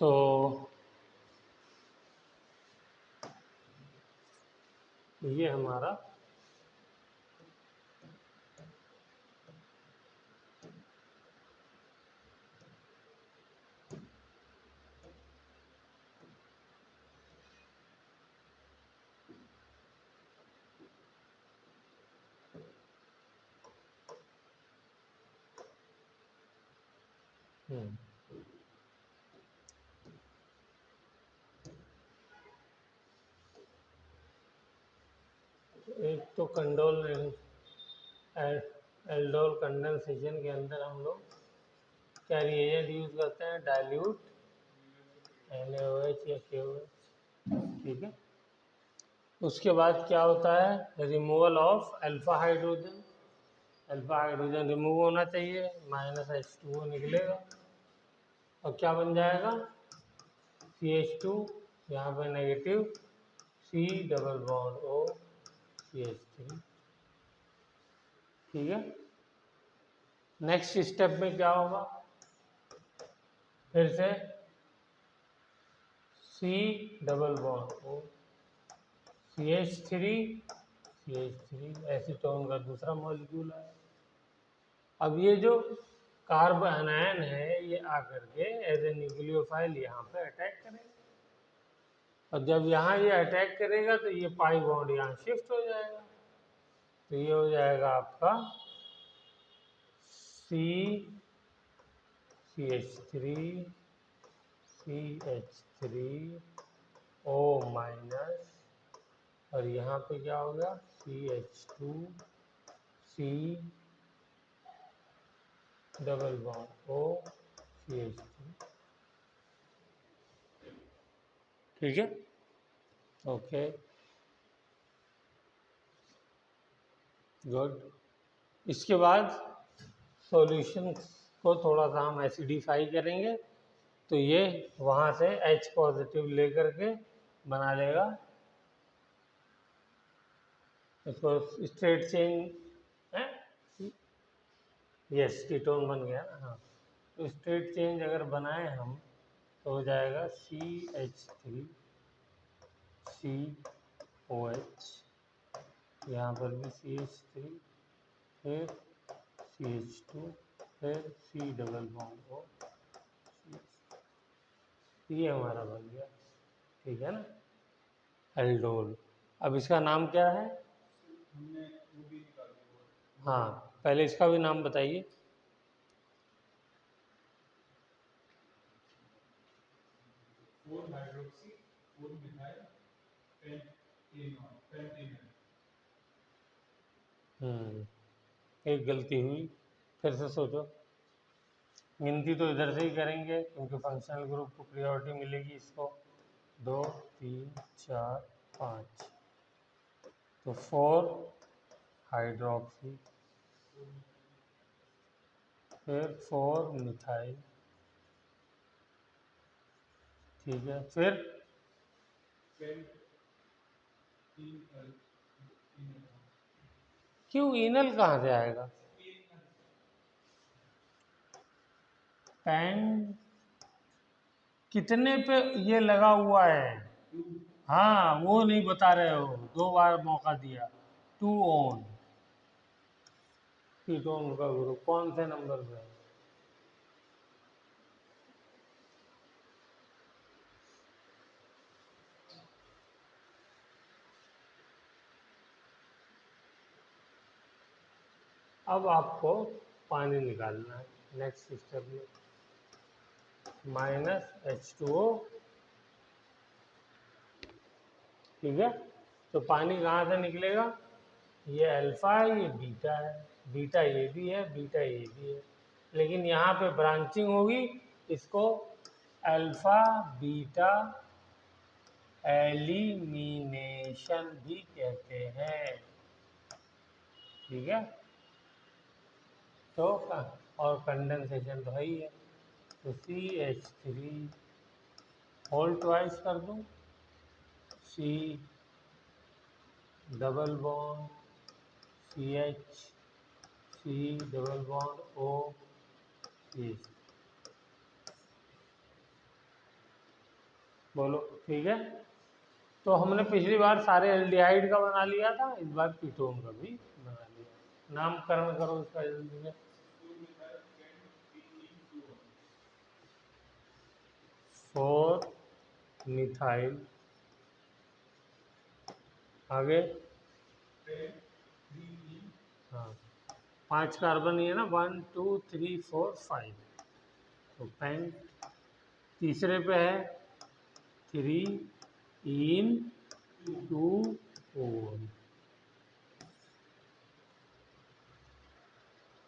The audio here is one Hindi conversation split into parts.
तो ये हमारा एक तो कंडोल एल्डोल कंडेंसेशन के अंदर हम लोग क्या रिएजेंट यूज करते हैं, डाइल्यूट NaOH या KOH, ठीक है। उसके बाद क्या होता है, removal of alpha hydrogen. Alpha hydrogen remove होना चाहिए, -H2O निकलेगा और क्या बन जाएगा, CH2, यहाँ पे negative, C double bond O CH3, ठीक है। नेक्स्ट स्टेप में क्या होगा, फिर से C double bond O CH3 acetone का दूसरा मॉलिक्यूल है। अब ये जो कार्ब एनायन है ये आकर के एज ए न्यूक्लियोफाइल यहाँ पे अटैक करेगा, और जब यहाँ ये अटैक करेगा तो ये पाई बॉन्ड यहाँ शिफ्ट हो जाएगा, तो ये हो जाएगा आपका CH3 CH3O माइनस, और यहाँ पे क्या होगा, CH2 C double bond O CH3, ठीक है, ओके गुड। इसके बाद सॉल्यूशन को थोड़ा सा हम एसिडिफाई करेंगे, तो ये वहाँ से H पॉजिटिव लेकर के बना लेगा, इसको स्टेट चेंज है, यस कीटोन बन गया ना, हाँ। तो स्टेट चेंज अगर बनाए हम तो हो जाएगा CH3 COH, यहाँ पर भी CH3, फिर CH2, फिर C डबल बॉन्ड O, ये हमारा बन गया, ठीक है ना, एल्डोल। अब इसका नाम क्या है, हाँ पहले इसका भी नाम बताइए। एक गलती हुई, फिर से सोचो, गिनती तो इधर से ही करेंगे क्योंकि फंक्शनल ग्रुप को प्रायोरिटी मिलेगी इसको, 2 3 4 5, तो 4 हाइड्रोक्सी, फिर 4 मिथाइल, ठीक है, फिर क्यों इनल कहाँ से आएगा, पेन कितने पे ये लगा हुआ है, हाँ वो नहीं बता रहे हो, 2 बार मौका दिया, 2 ऑन कीटोन का ग्रुप कौन से नंबर पे है, अब आपको पानी निकालना है, नेक्स्ट स्टेप में -H2O, ठीक है। तो पानी कहाँ से निकलेगा, ये अल्फा है, ये बीटा है, बीटा ये भी है, बीटा ये भी है, लेकिन यहाँ पे ब्रांचिंग होगी, इसको अल्फा बीटा एलिमिनेशन भी कहते हैं, ठीक है। तो और कंडेंसेशन तो है ही है, तो CH3 होल ट्वाइस कर दूं, C double bond CH C double bond O CH, बोलो ठीक है। तो हमने पिछली बार सारे एल्डिहाइड का बना लिया था, इस बार कीटोन का भी बना लिया। नामकरण करो इसका जल्दी से। 4 मिथाइल, आगे हाँ 5 कार्बन ही है ना, 1 2 3 4 5। तो पेंट तीसरे पे है 3 इन 2 4।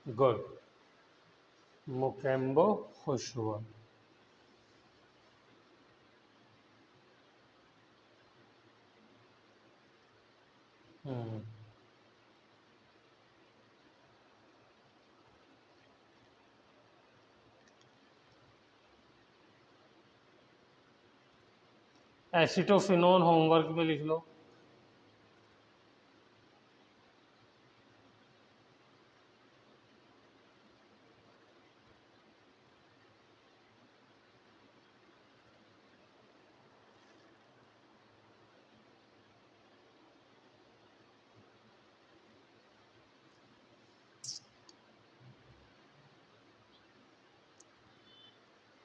गुड, मोकेम्बो खुश हुआ। एसिटोफिनोन होमवर्क में लिख लो।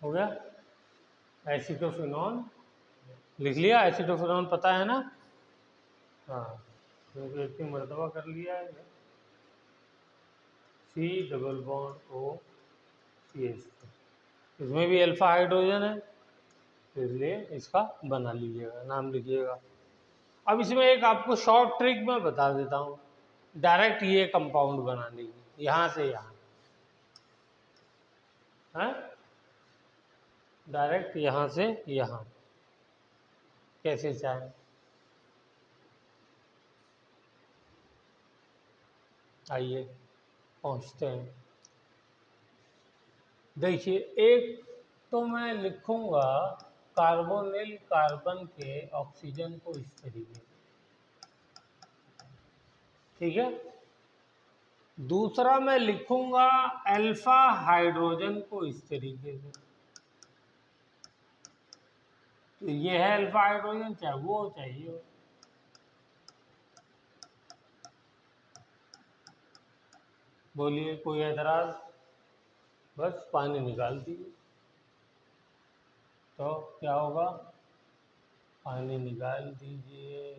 हो गया, एसिटोफिनोन लिख लिया। एसिटोफिनोन पता है ना? हाँ, क्योंकि इतनी मरतबा कर लिया है। C double bond O C H, इसमें भी अल्फा हाइड्रोजन है, तो इसलिए इसका बना लीजिएगा, नाम लिखिएगा। अब इसमें एक आपको शॉर्ट ट्रिक मैं बता देता हूँ, डायरेक्ट ये कंपाउंड बनाने की, यहाँ से यहाँ है, डायरेक्ट यहाँ से यहाँ, कैसे चाहे। आइए पहुँचते हैं। देखिए, एक तो मैं लिखूंगा कार्बोनिल कार्बन के ऑक्सीजन को इस तरीके, ठीक है। दूसरा मैं लिखूंगा अल्फा हाइड्रोजन को इस तरीके से। तो ये है अल्फा हाइड्रोजन, चाहे वो चाहिए। बोलिए कोई एतराज? बस पानी निकाल दीजिए, तो क्या होगा? पानी निकाल दीजिए।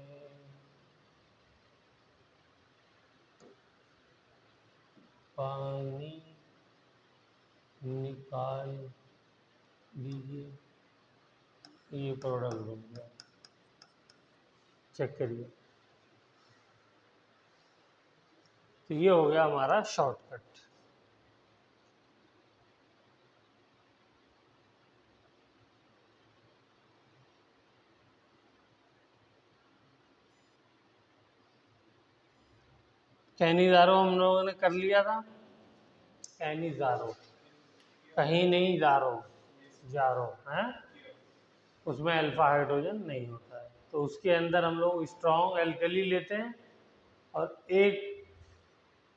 पानी निकाल दीजिए, ये प्रोडक्ट बन गया। चेक करिए, तो ये हो गया हमारा शॉर्टकट। कैनिजारो हम लोगों ने कर लिया था। कैनिजारो, कहीं नहीं जारो, जारो है, उसमें अल्फा हाइड्रोजन नहीं होता है। तो उसके अंदर हम लोग स्ट्रॉन्ग एल्कली लेते हैं, और एक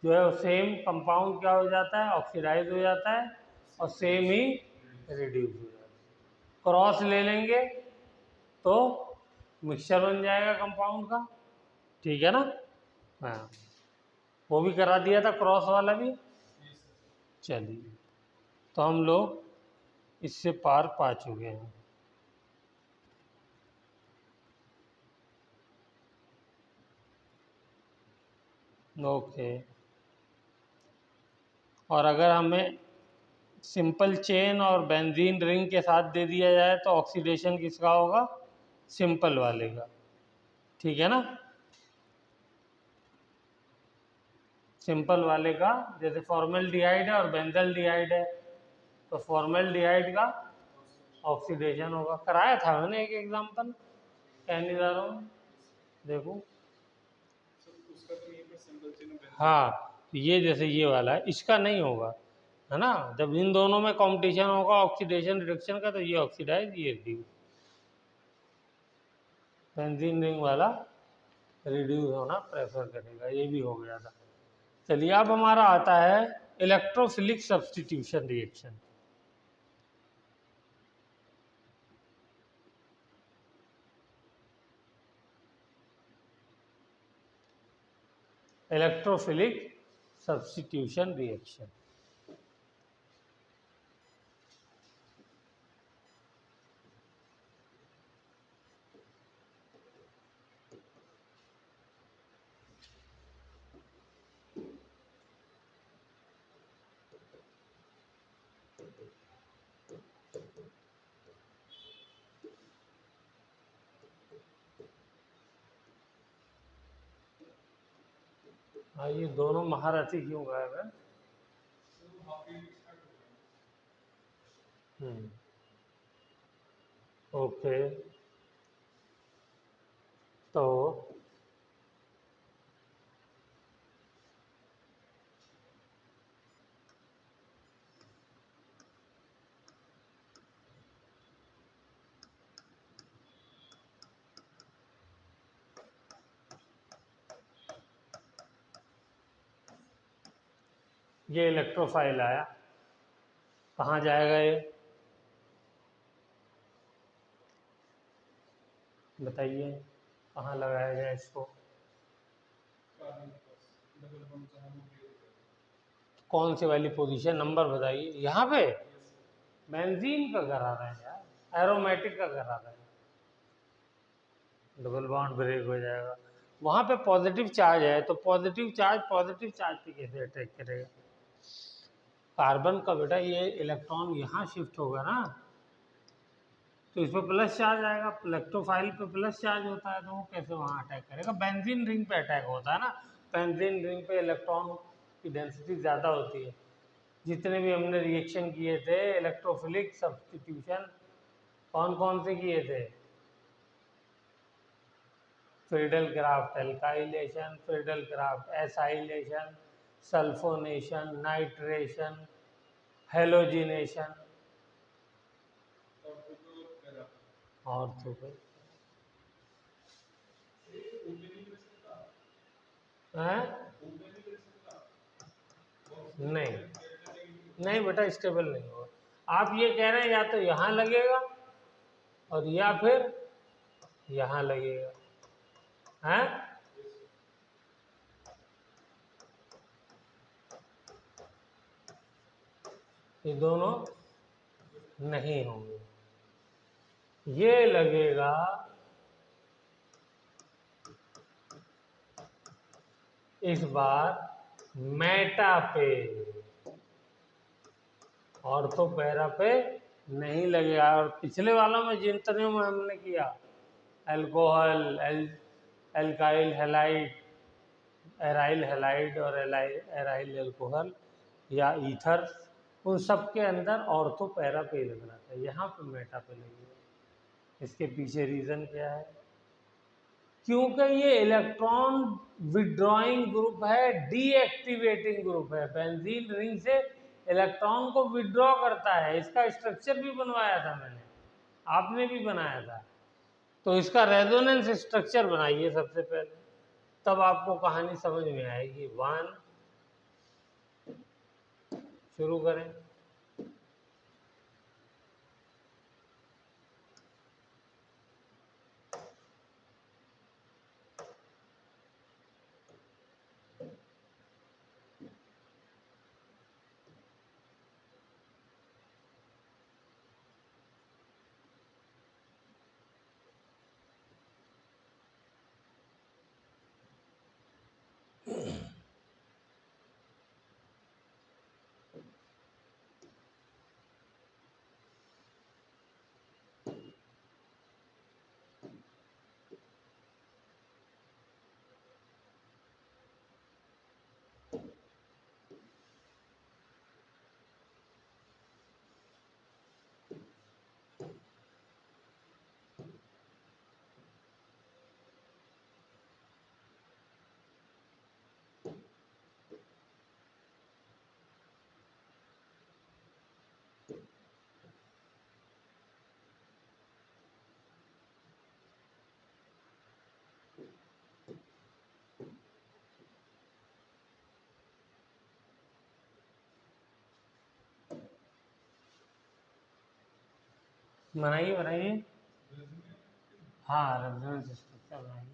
जो है वो सेम कंपाउंड क्या हो जाता है, ऑक्सीडाइज हो जाता है, और सेम ही रिड्यूस हो जाता है। क्रॉस ले लेंगे तो मिक्सचर बन जाएगा कंपाउंड का, ठीक है ना? हाँ, वो भी करा दिया था, क्रॉस वाला भी। चलिए, तो हम लोग इससे पार पा चुके हैं। ओके, और अगर हमें सिंपल चेन और बेंजीन रिंग के साथ दे दिया जाए तो ऑक्सीडेशन किसका होगा? सिंपल वाले का, ठीक है ना? सिंपल वाले का, जैसे फॉर्मल्डिहाइड है और बेंजल्डिहाइड है, तो फॉर्मल्डिहाइड का ऑक्सीडेशन होगा। कराया था मैंने एक एग्जांपल कैनिजारो में, देखो। हाँ, तो ये जैसे ये वाला है, इसका नहीं होगा, है ना? जब इन दोनों में कंपटीशन होगा ऑक्सीडेशन रिडक्शन का, तो ये ऑक्सीडाइज, ये रिड्यूस, बेंजीन रिंग वाला रिड्यूस होना प्रेफर करेगा। ये भी हो गया था। चलिए, अब हमारा आता है electrophilic substitution reaction. Electrophilic substitution reaction. हाँ, ये दोनों महारथी क्यों गायब है? ओके, तो ये इलेक्ट्रोफाइल आया, कहाँ जाएगा ये बताइए, कहाँ लगाया जाए इसको? कौन सी वाली पोजीशन, नंबर बताइए। यहाँ पे बेंजीन का करा रहा है यार, एरोमेटिक का करा रहा है, डबल बॉन्ड ब्रेक हो जाएगा। वहाँ पे पॉजिटिव चार्ज है, तो पॉजिटिव चार्ज पे कैसे अटैक करेगा? कार्बन का बेटा ये इलेक्ट्रॉन यहाँ शिफ्ट होगा ना, तो इस पर प्लस चार्ज आएगा, इलेक्ट्रोफाइल पे प्लस चार्ज होता है, तो वो कैसे वहाँ अटैक करेगा? बेंजीन रिंग पे अटैक होता है ना, बेंजीन रिंग पे इलेक्ट्रॉन की डेंसिटी ज़्यादा होती है। जितने भी हमने रिएक्शन किए थे इलेक्ट्रोफिलिक सब्स्टिट्यूशन, कौन कौन से किए थे? Friedel craft alkylation, Friedel Crafts acylation, sulphonation, nitration, halogenation, और तो कोई नहीं, नहीं बेटा स्टेबल नहीं होगा। आप ये कह रहे हैं या तो यहाँ लगेगा और या फिर यहाँ लगेगा, हैं? ये दोनों नहीं होंगे, ये लगेगा इस बार मेटा पे, और तो पैरा पे नहीं लगेगा। और पिछले वाला में जिन तरह में हमने किया, alcohol, alkyl halide, aryl halide और एराइल अल्कोहल या ईथर, उन सब के अंदर ऑर्थो पैरा पे लग रहा था, यहाँ पे मेटा पे लगेगा। इसके पीछे रीज़न क्या है? क्योंकि ये इलेक्ट्रॉन विड्रॉइंग ग्रुप है, डीएक्टिवेटिंग ग्रुप है, बेंजीन रिंग से इलेक्ट्रॉन को विड्रॉ करता है। इसका स्ट्रक्चर भी बनवाया था मैंने, आपने भी बनाया था, तो इसका रेजोनेंस स्ट्रक्चर बनाइए सबसे पहले, तब आपको कहानी समझ में आएगी। 1 शुरू करें। बनाइए बनाइए, हाँ रेजोनेंस स्ट्रक्चर बनाइए।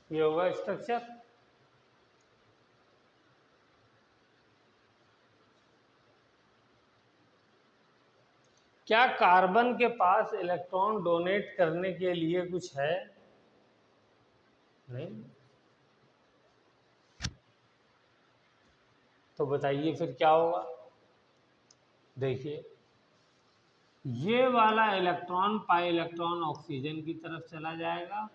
ये होगा स्ट्रक्चर। क्या कार्बन के पास इलेक्ट्रॉन डोनेट करने के लिए कुछ है? नहीं। तो बताइए फिर क्या होगा। देखिए, ये वाला इलेक्ट्रॉन पाई इलेक्ट्रॉन ऑक्सीजन की तरफ चला जाएगा,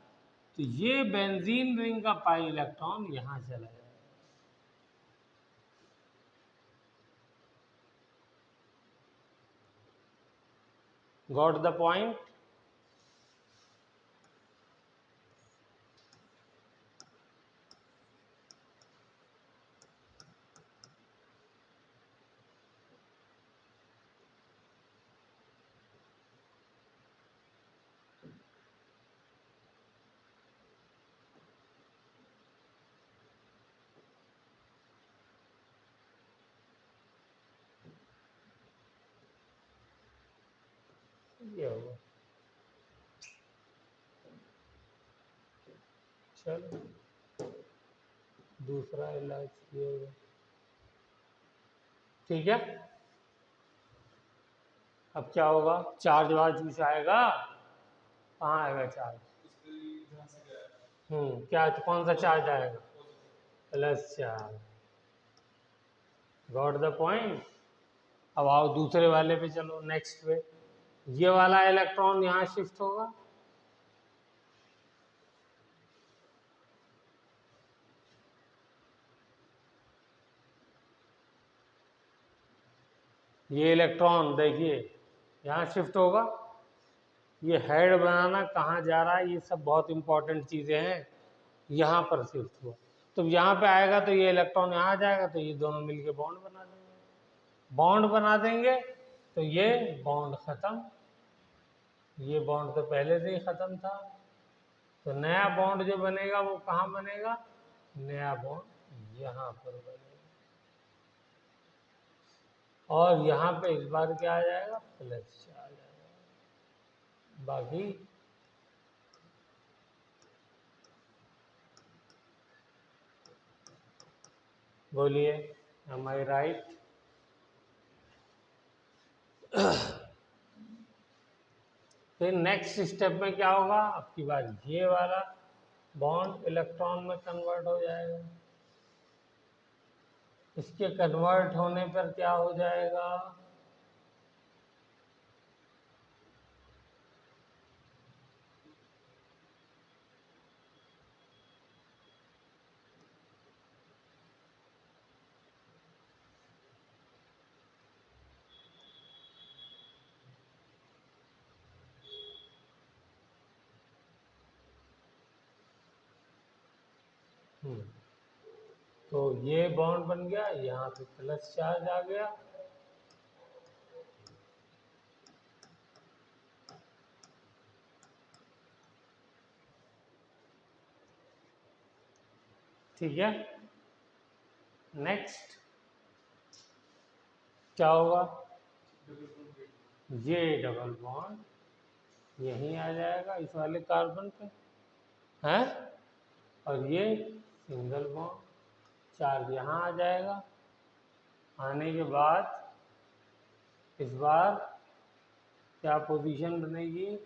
तो ये बेंजीन रिंग का पाई इलेक्ट्रॉन यहां चला जाएगा। Got the point? ये होगा। चलो दूसरा इलाज ये होगा। ठीक है, अब क्या होगा? चार्ज वार्ज कुछ आएगा? कहाँ आएगा चार्ज? क्या कौन सा चार्ज आएगा? Plus charge. Got the point? अब आओ दूसरे वाले पे चलो, नेक्स्ट पे। ये वाला इलेक्ट्रॉन यहाँ शिफ्ट होगा, ये इलेक्ट्रॉन देखिए यहाँ शिफ्ट होगा। ये हेड बनाना कहाँ जा रहा है, ये सब बहुत इंपॉर्टेंट चीज़ें हैं। यहाँ पर शिफ्ट हुआ, तो यहाँ पे आएगा तो ये इलेक्ट्रॉन यहाँ जाएगा, तो ये दोनों मिलके बॉन्ड बना देंगे। बॉन्ड बना देंगे तो ये बॉन्ड खत्म, ये बॉन्ड तो पहले से ही खत्म था। तो नया बॉन्ड जो बनेगा वो कहाँ बनेगा? नया बॉन्ड यहाँ पर बनेगा, और यहाँ पे इस बार क्या आ जाएगा? प्लस आ जाएगा। बाकी बोलिए, एम आई राइट? फिर नेक्स्ट स्टेप में क्या होगा? आपकी बात, ये वाला बॉन्ड इलेक्ट्रॉन में कन्वर्ट हो जाएगा। इसके कन्वर्ट होने पर क्या हो जाएगा? तो ये बॉन्ड बन गया, यहाँ पे प्लस चार्ज आ गया। ठीक है, नेक्स्ट क्या होगा? ये डबल बॉन्ड यहीं आ जाएगा इस वाले कार्बन पे, है, और ये सिंगल बॉन्ड चार्ज यहाँ आ जाएगा। आने के बाद इस बार क्या पोजीशन बनेगी?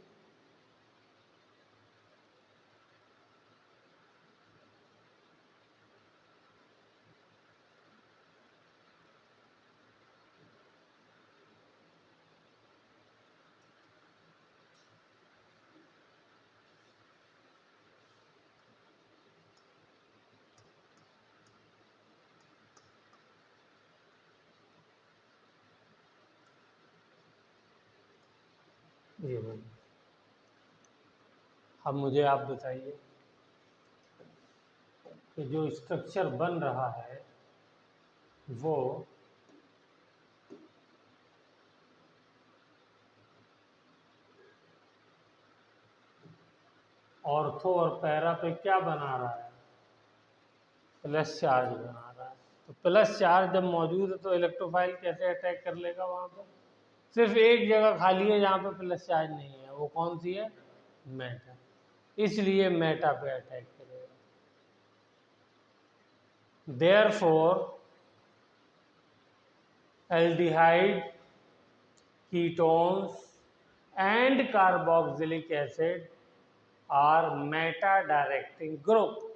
ये बन। अब मुझे आप बताइए कि जो स्ट्रक्चर बन रहा है वो ऑर्थो और पैरा पे क्या बना रहा है? प्लस चार्ज बना रहा है। तो प्लस चार्ज जब मौजूद है तो इलेक्ट्रोफाइल कैसे अटैक कर लेगा वहाँ पर? सिर्फ एक जगह खाली है जहाँ पे प्लस चार्ज नहीं है, वो कौन सी है? मेटा। इसलिए मेटा पे अटैक करेगा। Therefore aldehyde, ketones and carboxylic acid are meta directing group.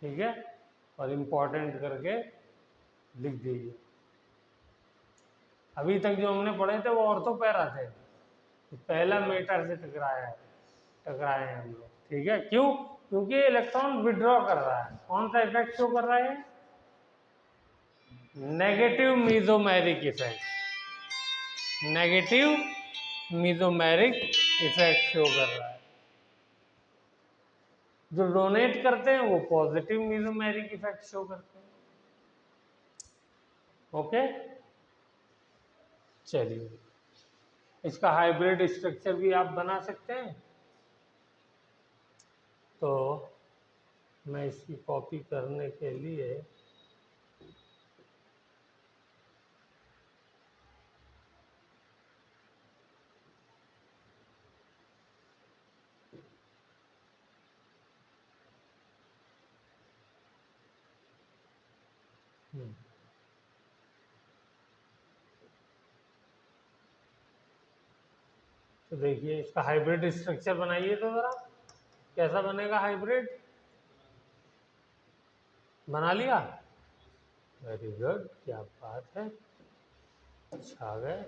ठीक है, और इम्पोर्टेंट करके लिख दीजिए। अभी तक जो हमने पढ़े थे वो ऑर्थो पैरा थे, तो पहला मेटा से टकराए हैं हम लोग। ठीक है, क्यों? क्योंकि इलेक्ट्रॉन विड्रॉ कर रहा है। कौन सा इफेक्ट शो कर रहा है? Negative mesomeric effect. Negative mesomeric effect show कर रहा है। जो डोनेट करते हैं वो पॉजिटिव मीजोमेरिक इफेक्ट शो करते हैं। ओके, चलिए, इसका हाइब्रिड स्ट्रक्चर भी आप बना सकते हैं। तो मैं इसकी कॉपी करने के लिए तो देखिए, इसका हाइब्रिड स्ट्रक्चर बनाइए तो ज़रा, कैसा बनेगा हाइब्रिड? बना लिया? वेरी गुड, क्या बात है, छा गए।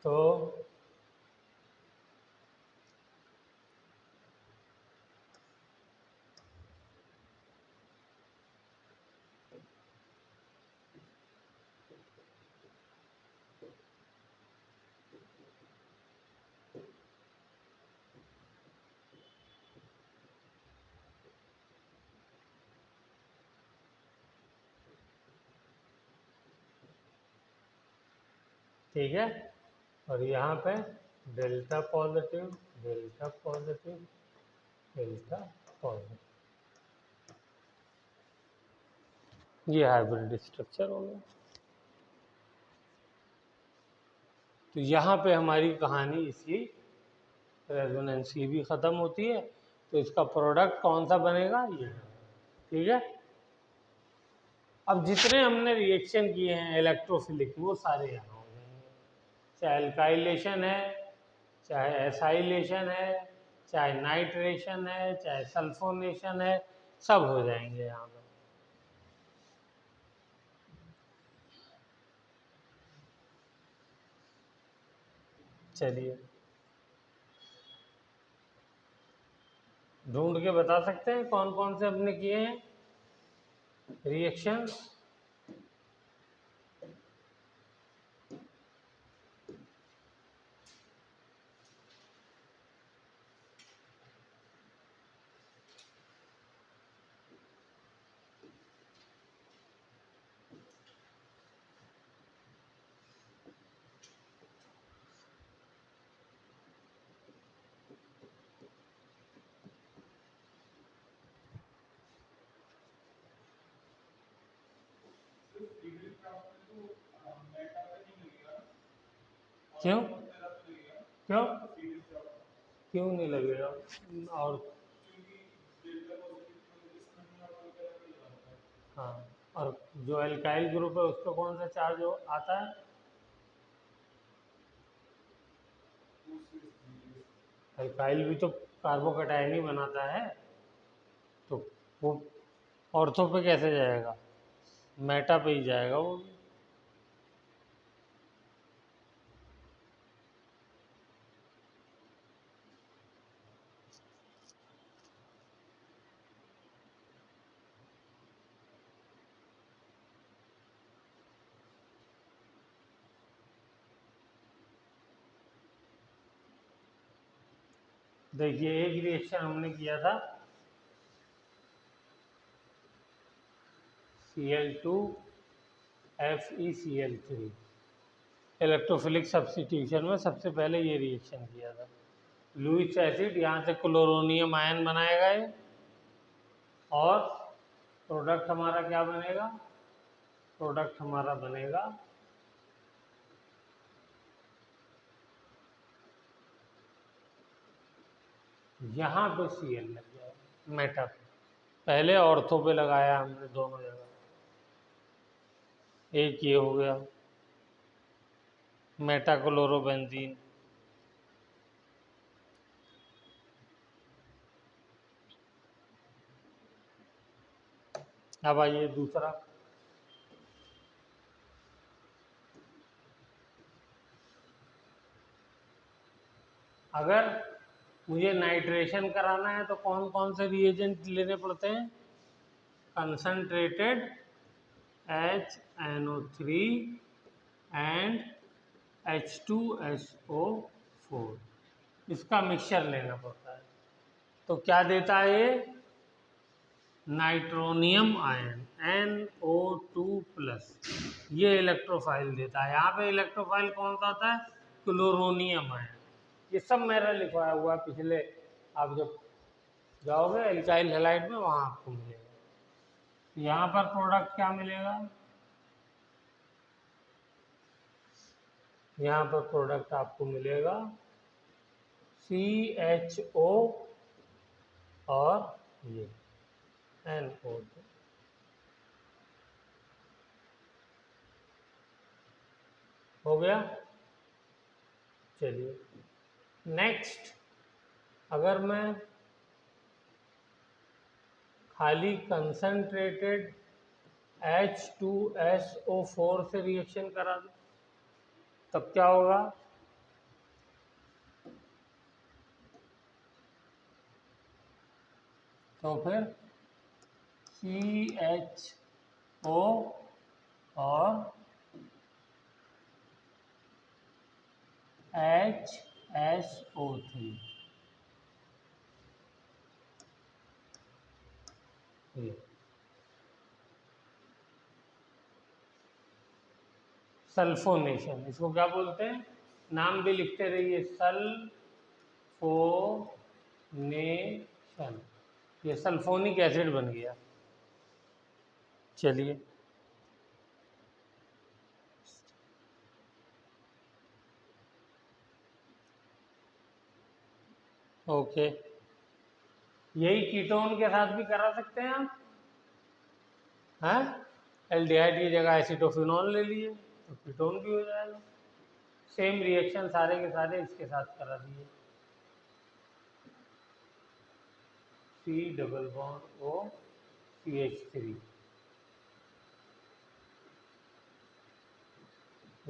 तो ठीक है, और यहाँ पे delta positive, delta positive, delta positive, ये हाइब्रिड स्ट्रक्चर हो गया। तो यहाँ पे हमारी कहानी इसी रेजोनेंस की भी ख़त्म होती है। तो इसका प्रोडक्ट कौन सा बनेगा? ये। ठीक है, अब जितने हमने रिएक्शन किए हैं इलेक्ट्रोफिलिक, वो सारे यहाँ हो जाएंगे। चाहे अल्काइलेशन है, चाहे एसाइलेशन है, चाहे नाइट्रेशन है, चाहे सल्फोनेशन है, सब हो जाएंगे यहाँ पे। चलिए, ढूंढ के बता सकते हैं कौन कौन से हमने किए हैं रिएक्शन? क्यों? क्यों? क्यों नहीं लगेगा? और हाँ, और जो अल्काइल ग्रुप है उसका कौन सा चार्ज आता है? अल्काइल भी तो कार्बोकैटायन ही बनाता है, तो वो ऑर्थो पे कैसे जाएगा? मेटा पे ही जाएगा वो भी। देखिए एक रिएक्शन हमने किया था Cl2 FeCl3, इलेक्ट्रोफिलिक सब्स्टिट्यूशन में सबसे पहले ये रिएक्शन किया था। लुईस एसिड यहाँ से क्लोरोनियम आयन बनाएगा ये, और प्रोडक्ट हमारा क्या बनेगा? प्रोडक्ट हमारा बनेगा यहाँ पे Cl लग जाएगा मेटा पे, पहले ऑर्थो पे लगाया हमने दोनों जगह। एक ये हो गया मेटाक्लोरोबेंजीन, अब आइए दूसरा। अगर मुझे नाइट्रेशन कराना है तो कौन कौन से रिएजेंट लेने पड़ते हैं? कंसंट्रेटेड HNO3 एंड H2SO4, इसका मिक्सचर लेना पड़ता है। तो क्या देता है ये? नाइट्रोनियम आयन NO2+, ये इलेक्ट्रोफाइल देता है। यहाँ पे इलेक्ट्रोफाइल कौन सा आता है? Chloronium ion. ये सब मेरा लिखवाया हुआ है पिछले, आप जब जाओगे एल्काइल हैलाइड में वहाँ आपको मिलेगा। यहाँ पर प्रोडक्ट क्या मिलेगा? यहाँ पर प्रोडक्ट आपको मिलेगा CHO और ये NO2। हो गया? चलिए नेक्स्ट, अगर मैं खाली कंसंट्रेटेड H2SO4 से रिएक्शन करा दूं तब क्या होगा? तो फिर CHO और HSO3, ये सल्फोनेशन, इसको क्या बोलते हैं? नाम भी लिखते रहिए, सल्फोनेशन। ये सल्फोनिक एसिड बन गया। चलिए ओके, यही कीटोन के साथ भी करा सकते हैं आप, हैं? एल्डिहाइड की जगह एसिटोफिनॉल ले लिए तो कीटोन भी हो जाएगा। सेम रिएक्शन सारे के सारे इसके साथ करा दिए। C+O CH3,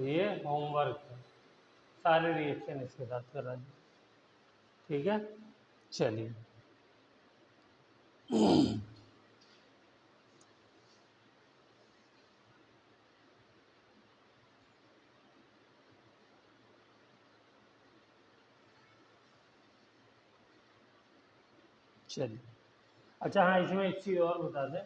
ये होमवर्क है, सारे रिएक्शन इसके साथ करा दिए। ठीक है, चलिए चलिए। अच्छा हाँ, इसमें एक चीज़ और बता दें,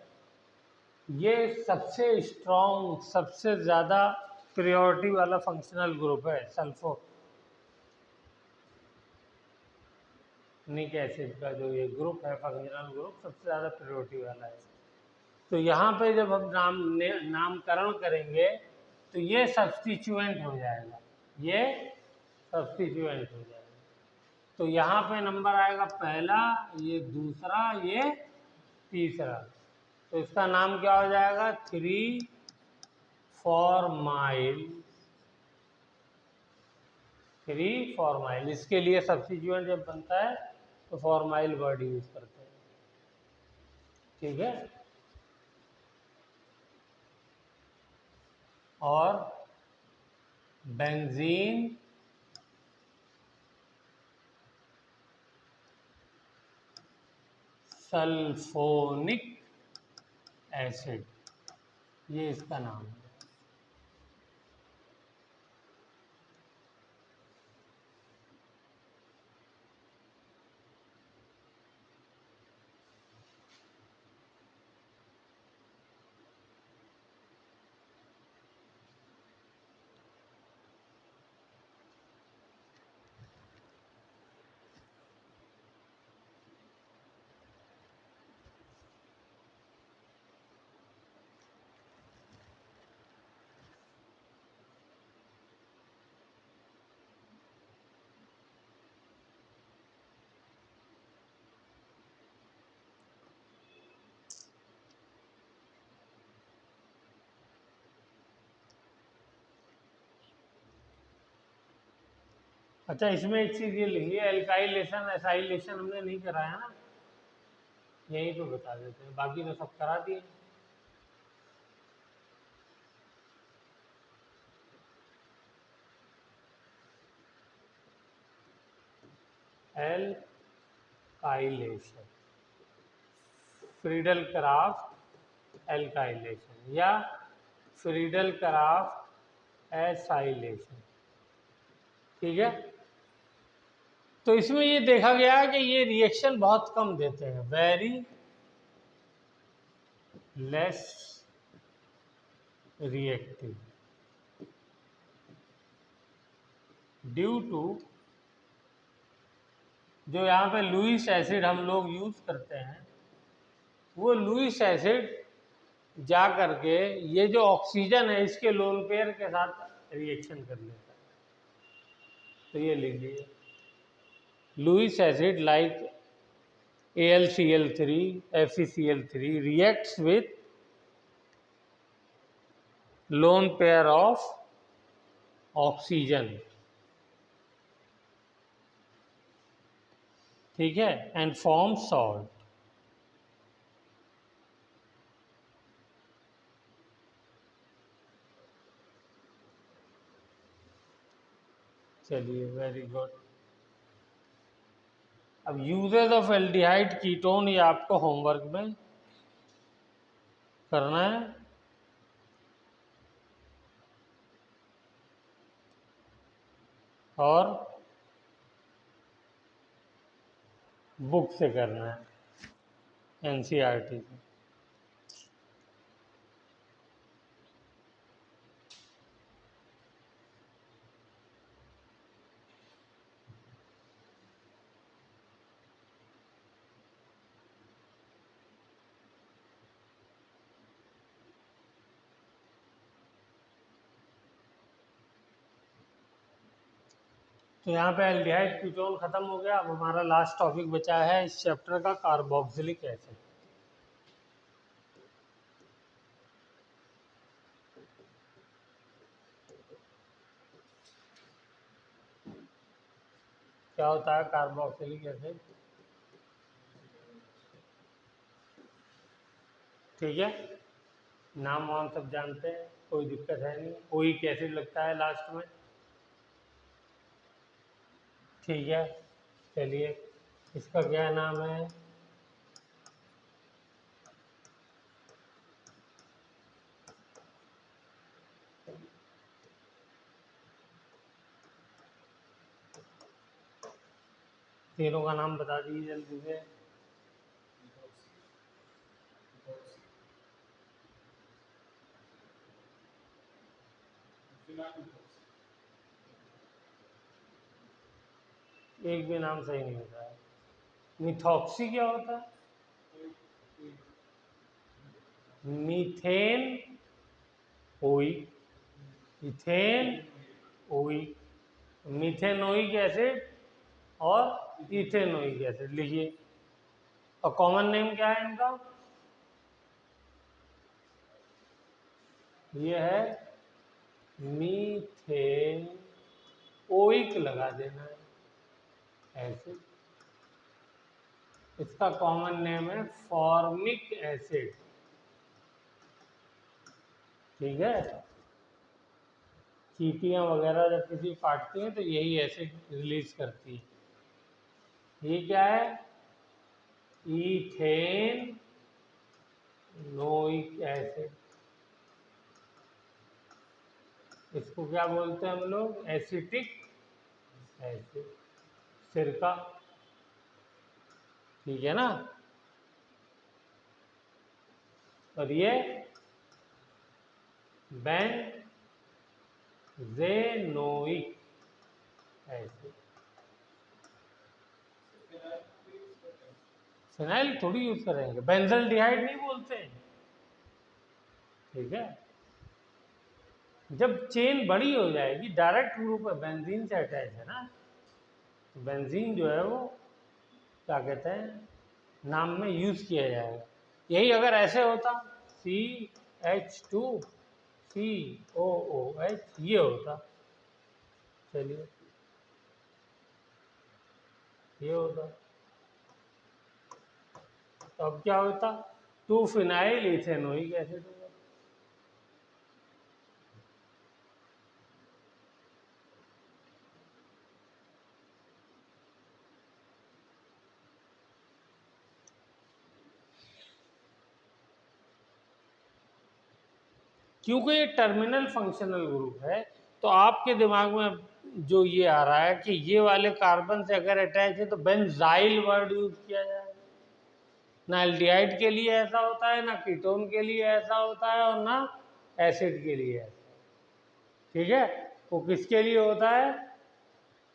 ये सबसे स्ट्रॉन्ग, सबसे ज़्यादा प्रायोरिटी वाला फंक्शनल ग्रुप है सल्फोनिक एसिड का। जो ये ग्रुप है फंक्शनल ग्रुप, सबसे ज़्यादा प्रायोरिटी वाला है। तो यहाँ पे जब हम नामकरण करेंगे तो ये सब्स्टिट्यूएंट हो जाएगा, ये सब्स्टिट्यूएंट हो जाएगा। तो यहाँ पे नंबर आएगा पहला, ये दूसरा, ये तीसरा। तो इसका नाम क्या हो जाएगा? 3 फॉर्माइल। इसके लिए सब्स्टिट्यूएंट जब बनता है तो फॉर्माइल वर्ड यूज करते हैं। ठीक है, और बेंजीन सल्फोनिक एसिड, ये इसका नाम है। अच्छा, इसमें एक चीज ये लिखिए, एल्काइलेशन एसाइलेशन हमने नहीं कराया ना, यही तो बता देते हैं, बाकी तो सब करा दिए। एल्काइलेशन, फ्रीडल क्राफ्ट एल्काइलेशन या फ्रीडल क्राफ्ट एसाइलेशन, ठीक है। तो इसमें ये देखा गया कि ये रिएक्शन बहुत कम देते हैं, very less reactive, due to, जो यहाँ पे लुईस एसिड हम लोग यूज करते हैं, वो लुईस एसिड जा करके ये जो ऑक्सीजन है इसके लोन पेयर के साथ रिएक्शन कर लेता है। तो ये लिख लीजिए, Lewis acid like AlCl3 FeCl3 reacts with lone pair of oxygen, ठीक है, and forms salt। चलिए, वेरी गुड। अब यूजेज ऑफ एल्डिहाइड कीटोन ये आपको होमवर्क में करना है, और बुक से करना है, NCERT से। तो यहाँ पे एल्डिहाइड कीटोन खत्म हो गया। अब हमारा लास्ट टॉपिक बचा है इस चैप्टर का, कार्बोक्सिलिक एसिड। क्या होता है कार्बोक्सिलिक एसिड? ठीक है, नाम वाम सब जानते हैं, कोई दिक्कत है नहीं। ओइक एसिड लगता है लास्ट में, ठीक है। चलिए, इसका क्या नाम है? तीनों का नाम बता दीजिए जल्दी से। एक भी नाम सही नहीं होता है। मिथॉक्सी क्या होता है? Methanoic, ethanoic, methanoic acid और इथेनोइक एसिड लिखिए। और कॉमन नेम क्या है इनका? ये है मीथेन ओइक, लगा देना है एसिड। इसका कॉमन नेम है फॉर्मिक एसिड, ठीक है। चींटियाँ वगैरह जब किसी काटती हैं तो यही एसिड रिलीज करती है। ये क्या है? Ethanoic acid. इसको क्या बोलते हैं हम लोग? एसिटिक एसिड, सिरका, ठीक है ना। और ये बेंजेनोइक एसिड। फिनाइल थोड़ी यूज करेंगे, बेंजल डिहाइड नहीं बोलते हैं, ठीक है। जब चेन बड़ी हो जाएगी, डायरेक्ट ग्रुप है, बेंजीन से अटैच है ना, तो बेंजीन जो है वो क्या कहते हैं, नाम में यूज किया जाएगा। यही अगर ऐसे होता CH2COOH, ये होता। चलिए, ये होता। तो अब क्या होता, 2 फिनाइल इथेनोइक एसिड होगा। क्योंकि ये टर्मिनल फंक्शनल ग्रुप है, तो आपके दिमाग में जो ये आ रहा है कि ये वाले कार्बन से अगर अटैच है तो बेंजाइल वर्ड यूज किया जाए। ना एल्डिहाइड के लिए ऐसा होता है, ना कीटोन के लिए ऐसा होता है, और ना एसिड के लिए ऐसा। ठीक है, वो किसके लिए होता है,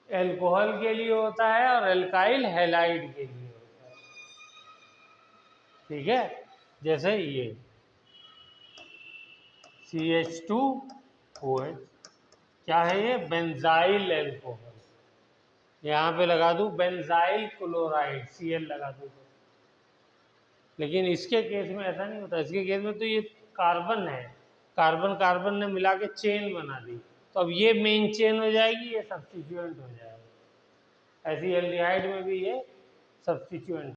एल्कोहल के लिए होता है और एल्काइल हैलाइड के लिए होता है। ठीक है, जैसे ये CH2OH क्या है, ये बेंजाइल एल्कोहल। यहाँ पे लगा दूं बेंजाइल क्लोराइड, Cl लगा दूं। लेकिन इसके केस में ऐसा नहीं होता। इसके केस में तो ये कार्बन है, कार्बन कार्बन ने मिला के चेन बना दी, तो अब ये मेन चेन हो जाएगी, ये सब्स्टिट्यूएंट हो जाएगा। ऐसी एल्डिहाइड में भी ये सब्स्टिट्यूएंट